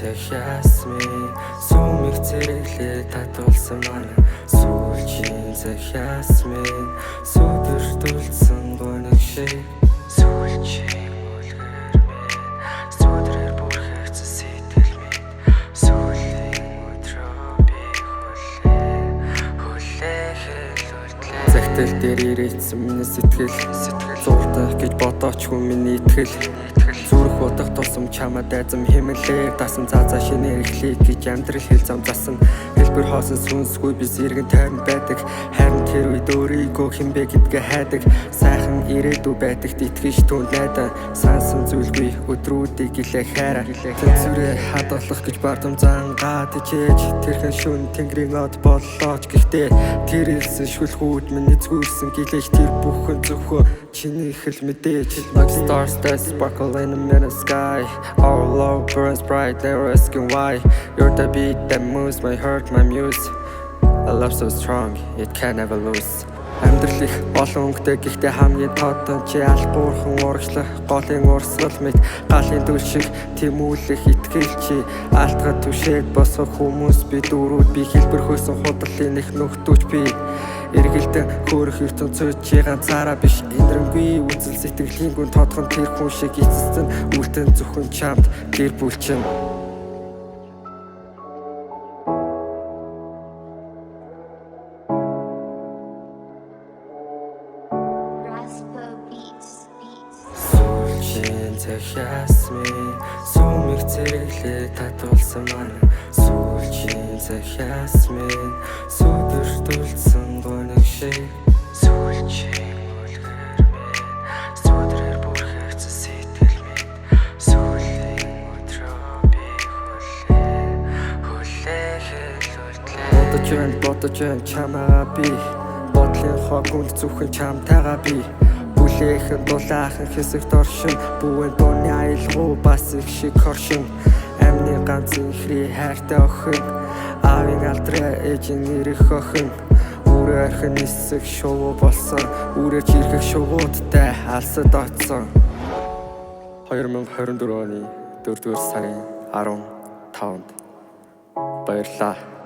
захиасми сумих цэрэглээ татуулсан манай сүүлчийн захиасми сүдэрдүүлсэн гоног шиг сүүлчийн үлгэр минь сүдрээр бүрхэгцэн сэтгэл минь сүүлийн өдрөө би хүлээхэд үрдлээ загтал дээр ирээдсэн миний сэтгэл зурдах гэж бодоочгүй миний итгэл зүрх утах тусам чамаа дайзам хэмэлээ дасан цаазаа шинээр эхлэе гэж амьдрал хэл зам засан хэлбэр хоосон сүнсгүй би зэрэгэн тойрон байдаг харин тэр үед өөрийгөө хинбэ гэдгээ хайдаг сайхан ирээдүй байдагт итгэж түнд найдаа сансан зүйлгүй өдрүүдийг гэлээ хайраа тэнцвэрээ хадгалах гэж бардам зангаад ичээж тэрхэн шүн тэнгэрийн од боллооч гэхдээ тэр хэлсэн шүлхүүд минь эзгүүрсэн гэлээж тэр бүхэн зөвхөн чиний хэл мэдээж like stars that sparkle in the middle sky our love burns bright they're asking why you're the beat that moves my heart my muse a love so strong it can never lose амьдрал их олон өнгөтэй гэхдээ хамгийн тоотой чи албуурхан урагшлах голын урсгал мэт галын дүл шиг тэмүүлэх итгэл чи алтгад түшээд босгох хүмүүс би дөрүүд би хэлбэр хөөсөн худлын их нөхдөөч би эргэлдэн хөөрөх ертөнцөө чи ганцаараа биш энэрэнгүй үзэл сэтгэлийн гүн тодхон тэр хүн шиг эцэстэн үлдэн зөвхөн чамд гэр бүлчин захиасми сумих цэрэглээ татуулсан манай сүүлчийн захиасми сүдэрдүүлсэн гоног шиг сүүлчийн үлгэр минь сүдрээр бүрхэгцэн сэтгэл минь сүүлийн өдрөө би хүлээхэд үрдлээ бодож байна чамаа би бодлын хогонд зөвхөн чамтайгаа би бүлээхэн дулаахан хэсэгт оршин бүхэн дууны аялгау бас их шиг хоршин амны ганц ихрий хайртай охин аавын алдраа ээжийн нэрх охин өөрөө орхин нисэх шувуу болсон үрэж ирэхэх шувуудтай алсад оцсон 2024 оны 4-р сарын 15-нд баярлалаа.